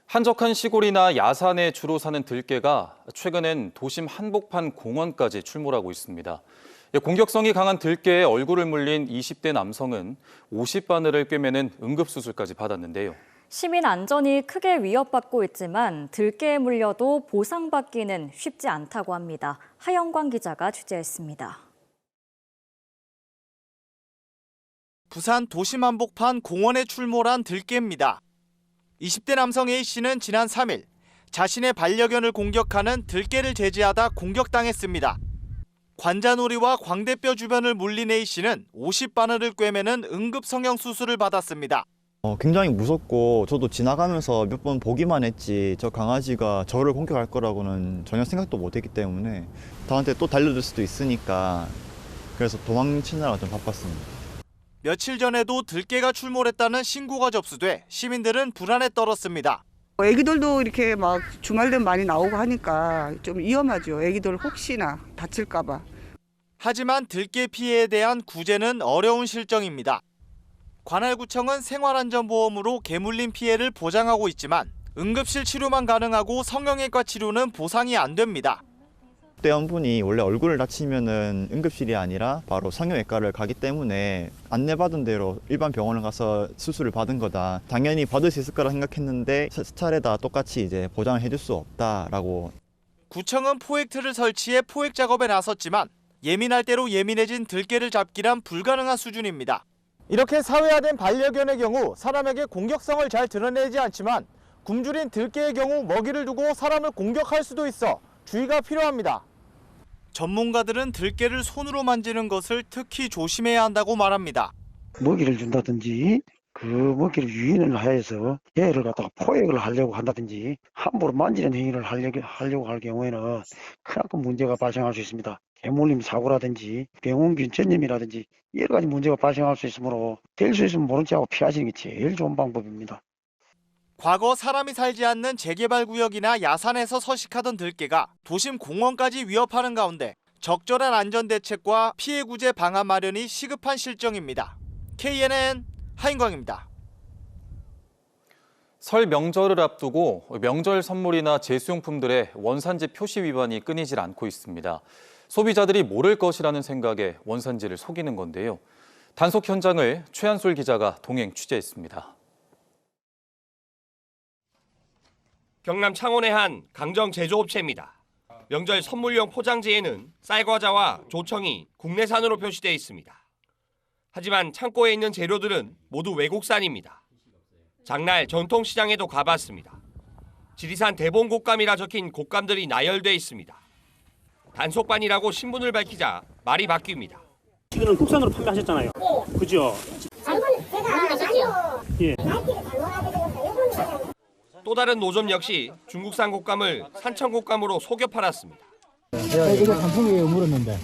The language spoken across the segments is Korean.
한적한 시골이나 야산에 주로 사는 들개가 최근엔 도심 한복판 공원까지 출몰하고 있습니다. 공격성이 강한 들개에 얼굴을 물린 20대 남성은 50바늘을 꿰매는 응급수술까지 받았는데요. 시민 안전이 크게 위협받고 있지만 들개에 물려도 보상받기는 쉽지 않다고 합니다. 하영광 기자가 취재했습니다. 부산 도심 한복판 공원에 출몰한 들개입니다. 20대 남성 A씨는 지난 3일 자신의 반려견을 공격하는 들개를 제지하다 공격당했습니다. 관자놀이와 광대뼈 주변을 물린 A씨는 50바늘을 꿰매는 응급성형 수술을 받았습니다. 굉장히 무섭고 저도 지나가면서 몇 번 보기만 했지 저 강아지가 저를 공격할 거라고는 전혀 생각도 못했기 때문에 저한테 또 달려들 수도 있으니까 그래서 도망치느라 좀 바빴습니다. 며칠 전에도 들개가 출몰했다는 신고가 접수돼 시민들은 불안에 떨었습니다. 애기들도 이렇게 막 주말 되면 많이 나오고 하니까 좀 위험하죠. 애기들 혹시나 다칠까 봐. 하지만 들개 피해에 대한 구제는 어려운 실정입니다. 관할구청은 생활안전보험으로 개 물린 피해를 보장하고 있지만 응급실 치료만 가능하고 성형외과 치료는 보상이 안 됩니다. 대원분이 원래 얼굴을 다치면은 응급실이 아니라 바로 성형외과를 가기 때문에 안내받은 대로 일반 병원을 가서 수술을 받은 거다. 당연히 받을 수 있을 거라 생각했는데 차례다 똑같이 이제 보장을 해줄 수 없다라고. 구청은 포획틀을 설치해 포획 작업에 나섰지만 예민할 대로 예민해진 들개를 잡기란 불가능한 수준입니다. 이렇게 사회화된 반려견의 경우 사람에게 공격성을 잘 드러내지 않지만 굶주린 들개의 경우 먹이를 두고 사람을 공격할 수도 있어 주의가 필요합니다. 전문가들은 들개를 손으로 만지는 것을 특히 조심해야 한다고 말합니다. 먹이를 준다든지 그 먹이를 유인을 하여서 얘를 갖다가 포획을 하려고 한다든지 함부로 만지는 행위를 하려고 할 경우에는 크나큰 문제가 발생할 수 있습니다. 개물림 사고라든지 병원균 전염이라든지 여러 가지 문제가 발생할 수 있으므로 될 수 있으면 모른 척하고 피하시는 게 제일 좋은 방법입니다. 과거 사람이 살지 않는 재개발 구역이나 야산에서 서식하던 들개가 도심 공원까지 위협하는 가운데 적절한 안전 대책과 피해 구제 방안 마련이 시급한 실정입니다. KNN 하인광입니다. 설 명절을 앞두고 명절 선물이나 제수용품들의 원산지 표시 위반이 끊이질 않고 있습니다. 소비자들이 모를 것이라는 생각에 원산지를 속이는 건데요. 단속 현장을 최한솔 기자가 동행 취재했습니다. 경남 창원의 한 강정 제조업체입니다. 명절 선물용 포장지에는 쌀과자와 조청이 국내산으로 표시되어 있습니다. 하지만 창고에 있는 재료들은 모두 외국산입니다. 장날 전통시장에도 가봤습니다. 지리산 대봉곶감이라 적힌 곶감들이 나열돼 있습니다. 단속반이라고 신분을 밝히자 말이 바뀝니다. 지금은 국산으로 판매하셨잖아요. 그죠? 예. 또 다른 노점 역시 중국산 곶감을 산청 곶감으로 속여 팔았습니다. 이거 단품이에요 물었는데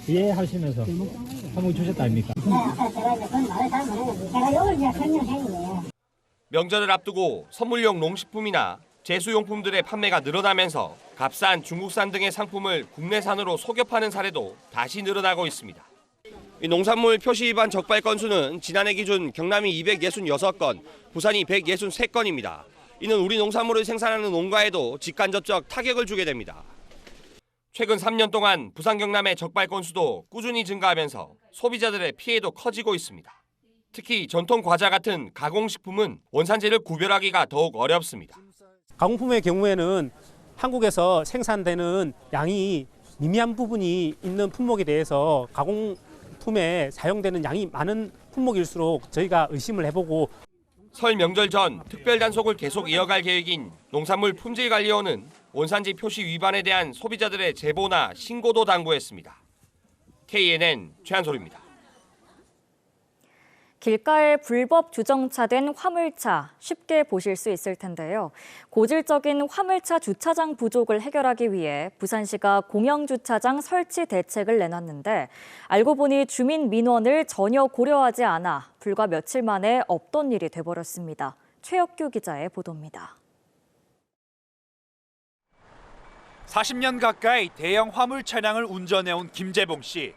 예 하시면서 한번 주셨다 아닙니까? 명절을 앞두고 선물용 농식품이나 제수용품들의 판매가 늘어나면서 값싼 중국산 등의 상품을 국내산으로 속여 파는 사례도 다시 늘어나고 있습니다. 이 농산물 표시 위반 적발 건수는 지난해 기준 경남이 266건, 부산이 163건입니다. 이는 우리 농산물을 생산하는 농가에도 직간접적 타격을 주게 됩니다. 최근 3년 동안 부산 경남의 적발 건수도 꾸준히 증가하면서 소비자들의 피해도 커지고 있습니다. 특히 전통 과자 같은 가공식품은 원산지를 구별하기가 더욱 어렵습니다. 가공품의 경우에는 한국에서 생산되는 양이 미미한 부분이 있는 품목에 대해서 가공품에 사용되는 양이 많은 품목일수록 저희가 의심을 해보고 설 명절 전 특별 단속을 계속 이어갈 계획인 농산물 품질관리원은 원산지 표시 위반에 대한 소비자들의 제보나 신고도 당부했습니다. KNN 최한솔입니다. 길가에 불법 주정차된 화물차 쉽게 보실 수 있을 텐데요. 고질적인 화물차 주차장 부족을 해결하기 위해 부산시가 공영주차장 설치 대책을 내놨는데 알고 보니 주민 민원을 전혀 고려하지 않아 불과 며칠 만에 없던 일이 돼버렸습니다. 최혁규 기자의 보도입니다. 40년 가까이 대형 화물 차량을 운전해온 김재봉 씨.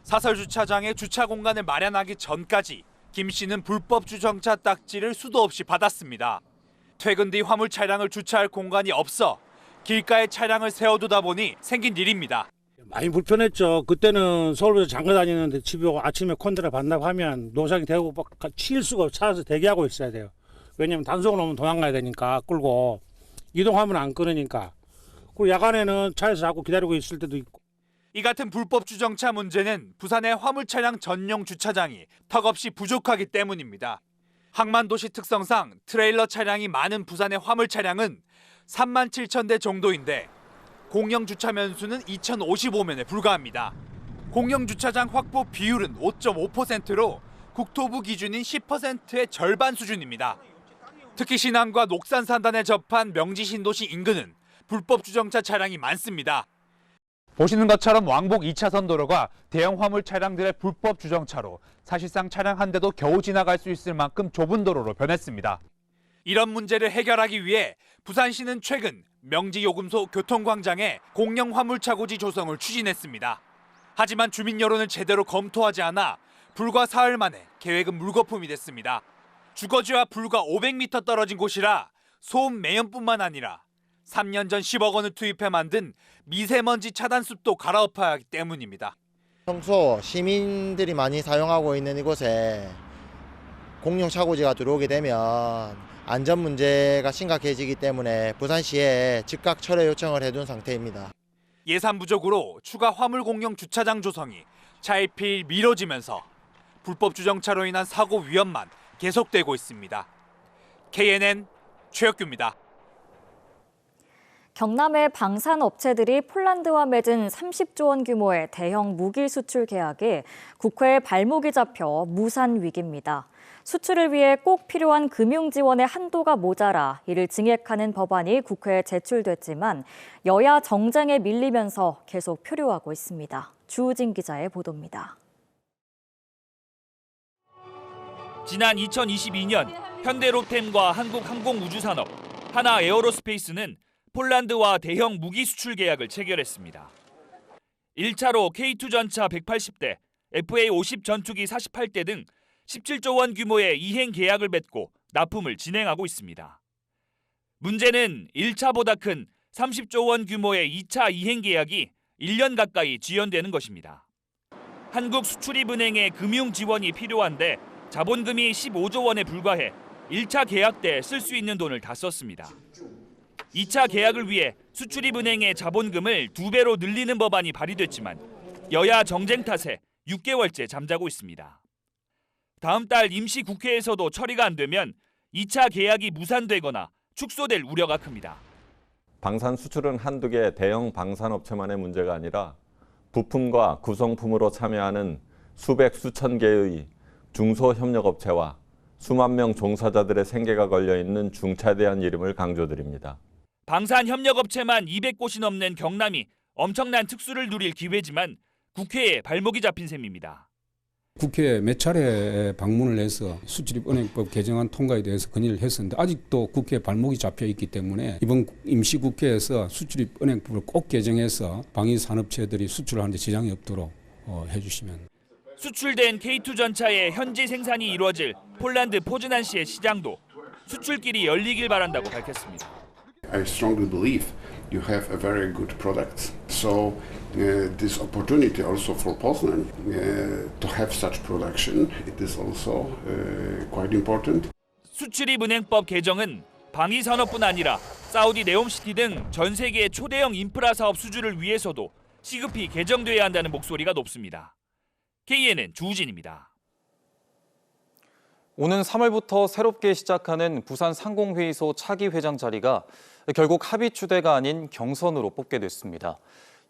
사설 주차장에 주차 공간을 마련하기 전까지 김 씨는 불법 주정차 딱지를 수도 없이 받았습니다. 퇴근 뒤 화물 차량을 주차할 공간이 없어 길가에 차량을 세워두다 보니 생긴 일입니다. 많이 불편했죠. 그때는 서울에서 장가 다니는데 집에 오고 아침에 콘트라 반납 하면 노상이 되고 칠 수가 없어. 차에서 대기하고 있어야 돼요. 왜냐면 단속을 오면 도망가야 되니까 끌고 이동하면 안 끊으니까. 그리고 야간에는 차에서 자꾸 기다리고 있을 때도 있고. 이 같은 불법 주정차 문제는 부산의 화물 차량 전용 주차장이 턱없이 부족하기 때문입니다. 항만도시 특성상 트레일러 차량이 많은 부산의 화물 차량은 3만 7천 대 정도인데 공영 주차 면수는 2,055면에 불과합니다. 공영 주차장 확보 비율은 5.5%로 국토부 기준인 10%의 절반 수준입니다. 특히 신안과 녹산 산단에 접한 명지 신도시 인근은 불법 주정차 차량이 많습니다. 보시는 것처럼 왕복 2차선 도로가 대형 화물 차량들의 불법 주정차로 사실상 차량 한 대도 겨우 지나갈 수 있을 만큼 좁은 도로로 변했습니다. 이런 문제를 해결하기 위해 부산시는 최근 명지요금소 교통광장에 공영 화물차 고지 조성을 추진했습니다. 하지만 주민 여론을 제대로 검토하지 않아 불과 사흘 만에 계획은 물거품이 됐습니다. 주거지와 불과 500m 떨어진 곳이라 소음 매연뿐만 아니라 3년 전 10억 원을 투입해 만든 미세먼지 차단숲도 갈아엎어야 하기 때문입니다. 평소 시민들이 많이 사용하고 있는 이곳에 공영 차고지가 들어오게 되면 안전 문제가 심각해지기 때문에 부산시에 즉각 철회 요청을 해둔 상태입니다. 예산 부족으로 추가 화물 공영 주차장 조성이 차일피일 미뤄지면서 불법 주정차로 인한 사고 위험만 계속되고 있습니다. KNN 최혁규입니다. 경남의 방산업체들이 폴란드와 맺은 30조 원 규모의 대형 무기 수출 계약이 국회에 발목이 잡혀 무산 위기입니다. 수출을 위해 꼭 필요한 금융 지원의 한도가 모자라 이를 증액하는 법안이 국회에 제출됐지만 여야 정쟁에 밀리면서 계속 표류하고 있습니다. 주우진 기자의 보도입니다. 지난 2022년 현대로템과 한국항공우주산업, 하나에어로스페이스는 폴란드와 대형 무기 수출 계약을 체결했습니다. 1차로 K2 전차 180대, FA50 전투기 48대 등 17조 원 규모의 이행 계약을 맺고 납품을 진행하고 있습니다. 문제는 1차보다 큰 30조 원 규모의 2차 이행 계약이 1년 가까이 지연되는 것입니다. 한국수출입은행의 금융 지원이 필요한데 자본금이 15조 원에 불과해 1차 계약 때 쓸 수 있는 돈을 다 썼습니다. 2차 계약을 위해 수출입은행의 자본금을 2배로 늘리는 법안이 발의됐지만 여야 정쟁 탓에 6개월째 잠자고 있습니다. 다음 달 임시 국회에서도 처리가 안 되면 2차 계약이 무산되거나 축소될 우려가 큽니다. 방산 수출은 한두 개 대형 방산업체만의 문제가 아니라 부품과 구성품으로 참여하는 수백 수천 개의 중소협력업체와 수만 명 종사자들의 생계가 걸려있는 중차대한 이름을 강조드립니다. 방산협력업체만 200곳이 넘는 경남이 엄청난 특수를 누릴 기회지만 국회에 발목이 잡힌 셈입니다. 국회에 몇 차례 방문을 해서 수출입은행법 개정안 통과에 대해서 건의를 했었는데 아직도 국회에 발목이 잡혀 있기 때문에 이번 임시국회에서 수출입은행법을 꼭 개정해서 방위산업체들이 수출하는 데 지장이 없도록 해주시면. 수출된 K2 전차의 현지 생산이 이루어질 폴란드 포즈난시의 시장도 수출길이 열리길 바란다고 밝혔습니다. I strongly believe you have a very good product. So this opportunity also for Poznan to have such production, it is also quite important. 수출입은행법 개정은 방위산업뿐 아니라 사우디 네옴시티 등 전 세계의 초대형 인프라 사업 수주를 위해서도 시급히 개정돼야 한다는 목소리가 높습니다. KNN 주우진입니다. 오는 3월부터 새롭게 시작하는 부산 상공회의소 차기 회장 자리가 결국 합의 추대가 아닌 경선으로 뽑게 됐습니다.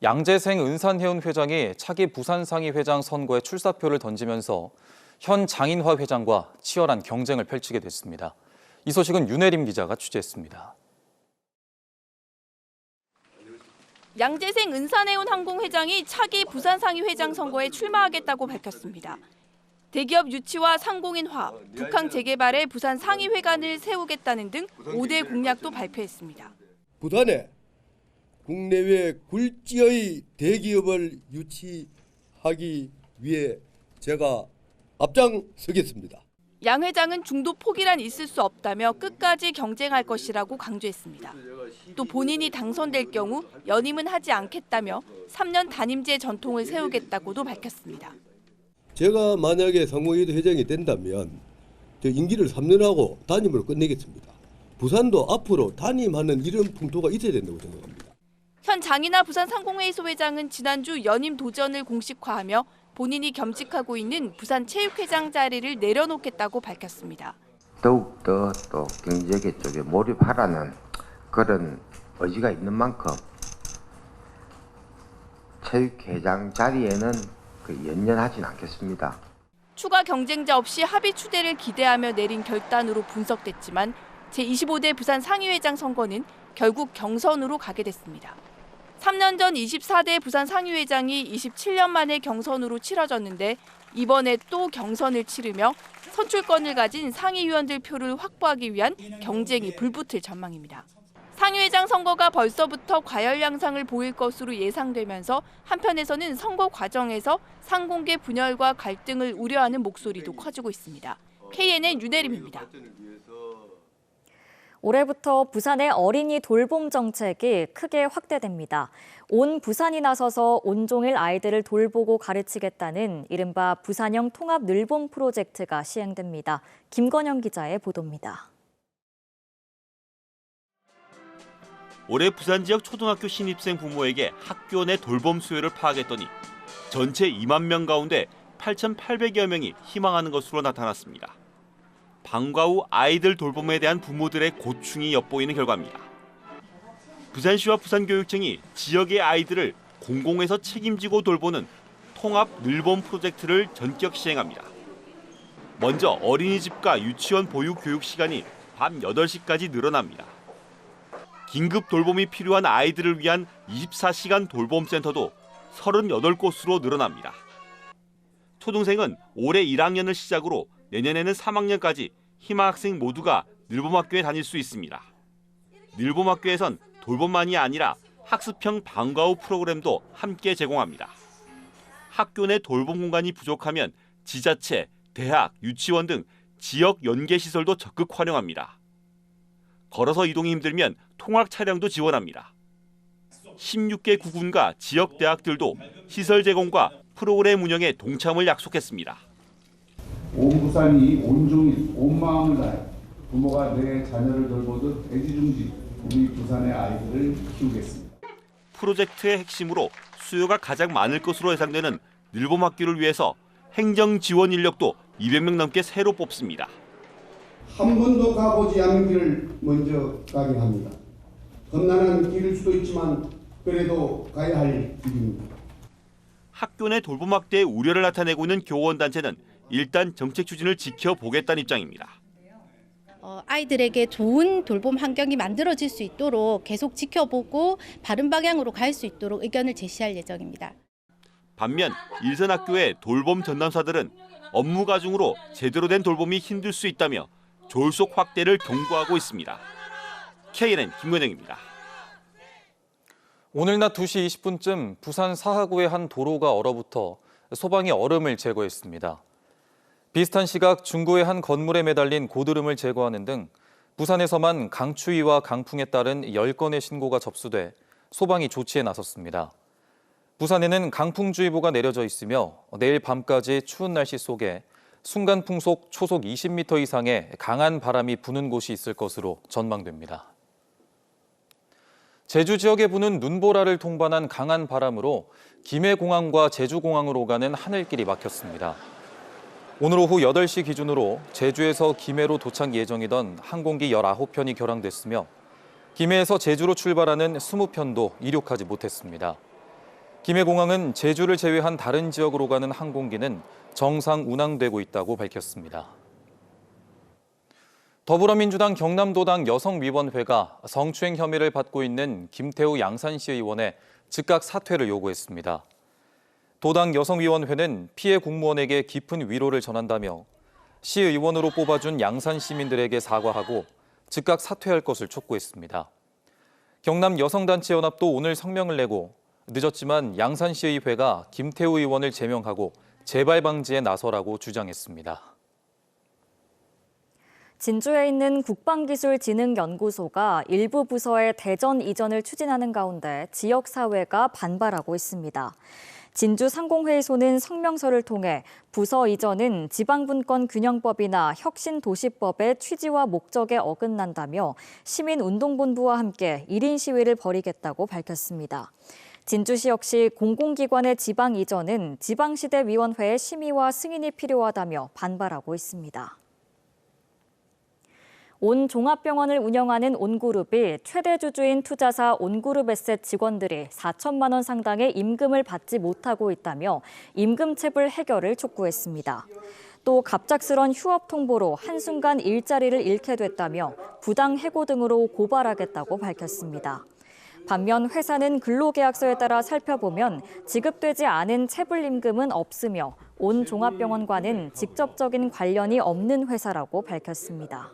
양재생 은산해운 회장이 차기 부산상위 회장 선거에 출사표를 던지면서 현 장인화 회장과 치열한 경쟁을 펼치게 됐습니다. 이 소식은 윤혜림 기자가 취재했습니다. 양재생 은산해운 항공회장이 차기 부산상위 회장 선거에 출마하겠다고 밝혔습니다. 대기업 유치와 상공인화, 북항 재개발에 부산 상위회관을 세우겠다는 등 5대 공약도 발표했습니다. 부산에 국내외 굴지의 대기업을 유치하기 위해 제가 앞장서겠습니다. 양 회장은 중도 포기란 있을 수 없다며 끝까지 경쟁할 것이라고 강조했습니다. 또 본인이 당선될 경우 연임은 하지 않겠다며 3년 단임제 전통을 세우겠다고도 밝혔습니다. 제가 만약에 상무위원회 회장이 된다면 저 임기를 3년 하고 단임으로 끝내겠습니다. 부산도 앞으로 단임하는 이런 풍토가 있어야 된다고 생각합니다. 현 장이나 부산상공회의 소회장은 지난주 연임 도전을 공식화하며 본인이 겸직하고 있는 부산체육회장 자리를 내려놓겠다고 밝혔습니다. 더욱더 또 경제계 쪽에 몰입하라는 그런 의지가 있는 만큼 체육회장 자리에는 연연하진 않겠습니다. 추가 경쟁자 없이 합의 추대를 기대하며 내린 결단으로 분석됐지만 제25대 부산 상위회장 선거는 결국 경선으로 가게 됐습니다. 3년 전 24대 부산 상위회장이 27년 만에 경선으로 치러졌는데 이번에 또 경선을 치르며 선출권을 가진 상위위원들 표를 확보하기 위한 경쟁이 불붙을 전망입니다. 상위회장 선거가 벌써부터 과열 양상을 보일 것으로 예상되면서 한편에서는 선거 과정에서 상공계 분열과 갈등을 우려하는 목소리도 커지고 있습니다. KNN 윤혜림입니다. 올해부터 부산의 어린이 돌봄 정책이 크게 확대됩니다. 온 부산이 나서서 온종일 아이들을 돌보고 가르치겠다는 이른바 부산형 통합 늘봄 프로젝트가 시행됩니다. 김건영 기자의 보도입니다. 올해 부산 지역 초등학교 신입생 부모에게 학교 내 돌봄 수요를 파악했더니 전체 2만 명 가운데 8,800여 명이 희망하는 것으로 나타났습니다. 방과 후 아이들 돌봄에 대한 부모들의 고충이 엿보이는 결과입니다. 부산시와 부산교육청이 지역의 아이들을 공공에서 책임지고 돌보는 통합 늘봄 프로젝트를 전격 시행합니다. 먼저 어린이집과 유치원 보육 교육 시간이 밤 8시까지 늘어납니다. 긴급 돌봄이 필요한 아이들을 위한 24시간 돌봄센터도 38곳으로 늘어납니다. 초등생은 올해 1학년을 시작으로 내년에는 3학년까지 희망학생 모두가 늘봄학교에 다닐 수 있습니다. 늘봄학교에선 돌봄만이 아니라 학습형 방과 후 프로그램도 함께 제공합니다. 학교 내 돌봄 공간이 부족하면 지자체, 대학, 유치원 등 지역 연계시설도 적극 활용합니다. 걸어서 이동이 힘들면 통학 차량도 지원합니다. 16개 구군과 지역 대학들도 시설 제공과 프로그램 운영에 동참을 약속했습니다. 온 부산이 온종일 온 마음을 다해 부모가 내 자녀를 돌보듯 애지중지 우리 부산의 아이들을 키우겠습니다. 프로젝트의 핵심으로 수요가 가장 많을 것으로 예상되는 늘봄학교를 위해서 행정 지원 인력도 200명 넘게 새로 뽑습니다. 한 번도 가보지 않은 길을 먼저 가게 합니다. 험난한 길일 수도 있지만 그래도 가야 할 길입니다. 학교 내 돌봄 확대에 우려를 나타내고 있는 교원단체는 일단 정책 추진을 지켜보겠다는 입장입니다. 아이들에게 좋은 돌봄 환경이 만들어질 수 있도록 계속 지켜보고 바른 방향으로 갈 수 있도록 의견을 제시할 예정입니다. 반면 일선 학교의 돌봄 전담사들은 업무 과중으로 제대로 된 돌봄이 힘들 수 있다며 졸속 확대를 경고하고 있습니다. KNN 김건영입니다. 오늘 낮 2시 20분쯤 부산 사하구의 한 도로가 얼어붙어 소방이 얼음을 제거했습니다. 비슷한 시각 중구의 한 건물에 매달린 고드름을 제거하는 등 부산에서만 강추위와 강풍에 따른 10건의 신고가 접수돼 소방이 조치에 나섰습니다. 부산에는 강풍주의보가 내려져 있으며 내일 밤까지 추운 날씨 속에 순간 풍속 초속 20m 이상의 강한 바람이 부는 곳이 있을 것으로 전망됩니다. 제주 지역에 부는 눈보라를 통반한 강한 바람으로 김해공항과 제주공항으로 가는 하늘길이 막혔습니다. 오늘 오후 8시 기준으로 제주에서 김해로 도착 예정이던 항공기 19편이 결항됐으며 김해에서 제주로 출발하는 20편도 이륙하지 못했습니다. 김해공항은 제주를 제외한 다른 지역으로 가는 항공기는 정상 운항되고 있다고 밝혔습니다. 더불어민주당 경남도당 여성위원회가 성추행 혐의를 받고 있는 김태우 양산시 의원의 즉각 사퇴를 요구했습니다. 도당 여성위원회는 피해 공무원에게 깊은 위로를 전한다며 시의원으로 뽑아준 양산 시민들에게 사과하고 즉각 사퇴할 것을 촉구했습니다. 경남 여성단체연합도 오늘 성명을 내고 늦었지만 양산시의회가 김태우 의원을 제명하고 재발 방지에 나서라고 주장했습니다. 진주에 있는 국방기술진흥연구소가 일부 부서의 대전 이전을 추진하는 가운데 지역사회가 반발하고 있습니다. 진주상공회의소는 성명서를 통해 부서 이전은 지방분권균형법이나 혁신도시법의 취지와 목적에 어긋난다며 시민운동본부와 함께 1인 시위를 벌이겠다고 밝혔습니다. 진주시 역시 공공기관의 지방 이전은 지방시대위원회의 심의와 승인이 필요하다며 반발하고 있습니다. 온 종합병원을 운영하는 온그룹이 최대 주주인 투자사 온그룹에셋 직원들이 4천만 원 상당의 임금을 받지 못하고 있다며 임금체불 해결을 촉구했습니다. 또 갑작스런 휴업 통보로 한순간 일자리를 잃게 됐다며 부당 해고 등으로 고발하겠다고 밝혔습니다. 반면 회사는 근로계약서에 따라 살펴보면 지급되지 않은 체불임금은 없으며 온 종합병원과는 직접적인 관련이 없는 회사라고 밝혔습니다.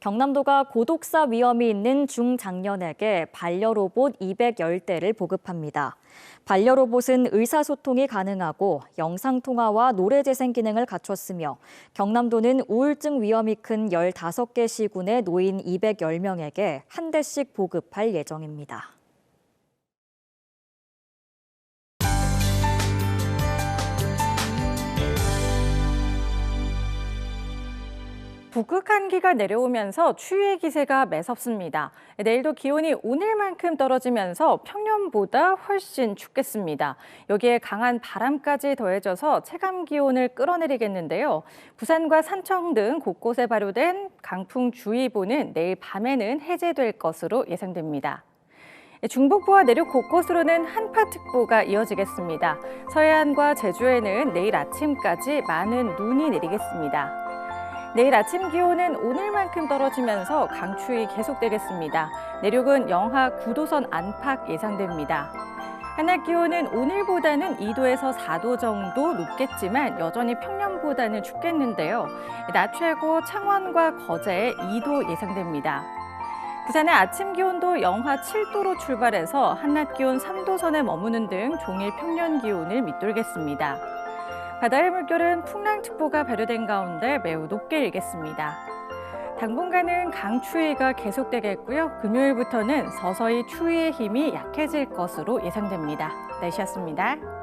경남도가 고독사 위험이 있는 중장년에게 반려로봇 210대를 보급합니다. 반려로봇은 의사소통이 가능하고 영상통화와 노래재생 기능을 갖췄으며 경남도는 우울증 위험이 큰 15개 시군의 노인 210명에게 한 대씩 보급할 예정입니다. 북극 한기가 내려오면서 추위의 기세가 매섭습니다. 내일도 기온이 오늘만큼 떨어지면서 평년보다 훨씬 춥겠습니다. 여기에 강한 바람까지 더해져서 체감 기온을 끌어내리겠는데요. 부산과 산청 등 곳곳에 발효된 강풍주의보는 내일 밤에는 해제될 것으로 예상됩니다. 중북부와 내륙 곳곳으로는 한파특보가 이어지겠습니다. 서해안과 제주에는 내일 아침까지 많은 눈이 내리겠습니다. 내일 아침 기온은 오늘만큼 떨어지면서 강추위 계속되겠습니다. 내륙은 영하 9도선 안팎 예상됩니다. 한낮 기온은 오늘보다는 2도에서 4도 정도 높겠지만 여전히 평년보다는 춥겠는데요. 낮 최고 창원과 거제에 2도 예상됩니다. 부산의 아침 기온도 영하 7도로 출발해서 한낮 기온 3도선에 머무는 등 종일 평년 기온을 밑돌겠습니다. 바다의 물결은 풍랑특보가 발효된 가운데 매우 높게 일겠습니다. 당분간은 강추위가 계속되겠고요. 금요일부터는 서서히 추위의 힘이 약해질 것으로 예상됩니다. 날씨였습니다.